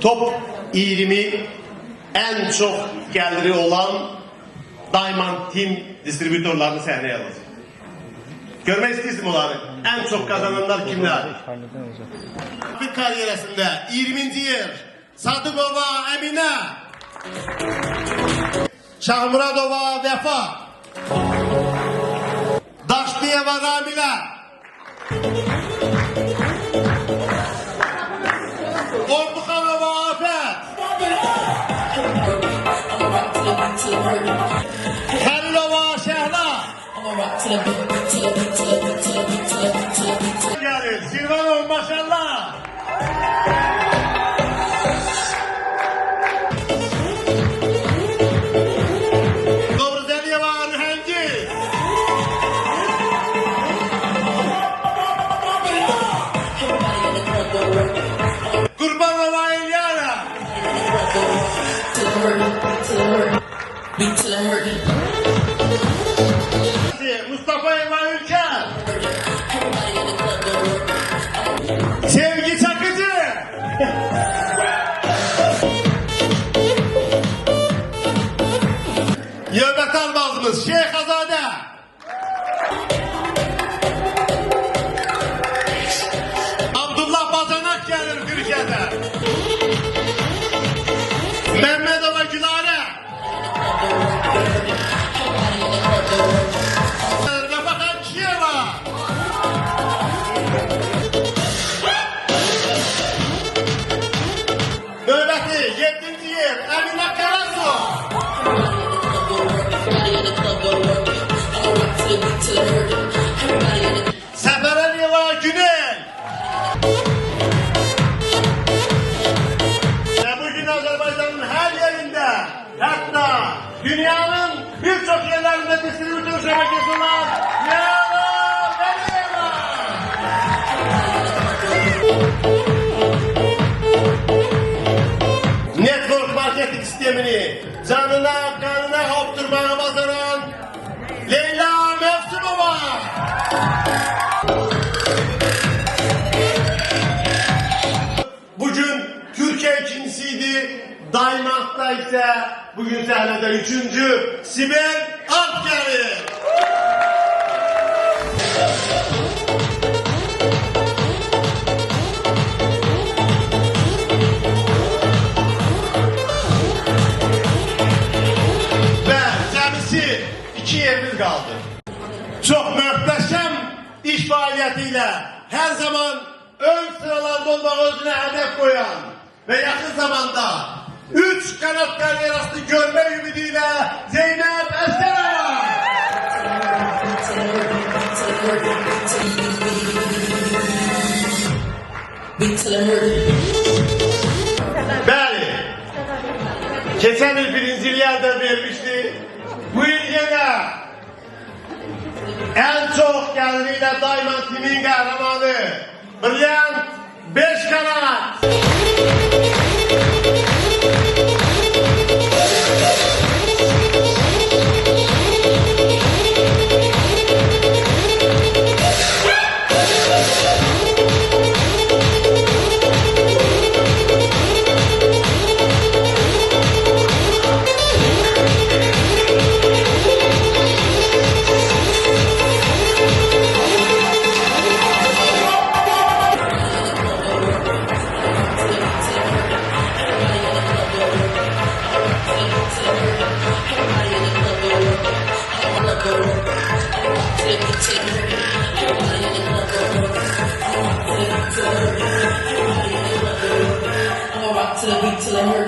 top 20 en çok geliri olan Diamond Team distribütörlerini sahneye alacak. Görmek istiyorsun onları. En çok kazananlar kimler? Bir kariyeresinde 20. yer Sadıkova Emine, Şahmuradova Vefa, Daşlıyeva Ramile, Ordukanova Afet, Halilova Şehla, yani Silvanov maşallah. Dobrozelyeva Nühengi, Kurbanova İlyana, Mustafa Eva Ülker, Sevgi Çakıcı, Yövmet Almazımız Şeyh Azade, Abdullah Bacanak gelir Türkiye'de, Mehmetova Gülare, Rafakan Kiyeva, nöbeti 7. yer Emine Karasu, Seferelyeva Güney. Ve bugün Azerbaycan'ın her yerinde, hatta dünyanın birçok yerlerinde distribütör şebekesi olan Yağlar Veliyeva. Network marketing sistemini canına kanına kaptırmaya bazaran Leyla Mevsimova. Bugün Türkiye ikincisiydi. Diamond'da ise bugün sahnede 3. Sibel Akgeri. Ve cemisi 2 yerimiz kaldı. Çok muhteşem iş faaliyetiyle her zaman ön sıralarda olmak özüne hedef koyan ve yakın zamanda 3 kanat karyerasını görme ümidiyle Zeynep Esterova. Bəli, geçen yıl birinciliği elde vermişti. Bu yıl yine en çok geliriyle Diamond Team'in kahramanı Brilliant 5 kanat. To the beat till I heard it.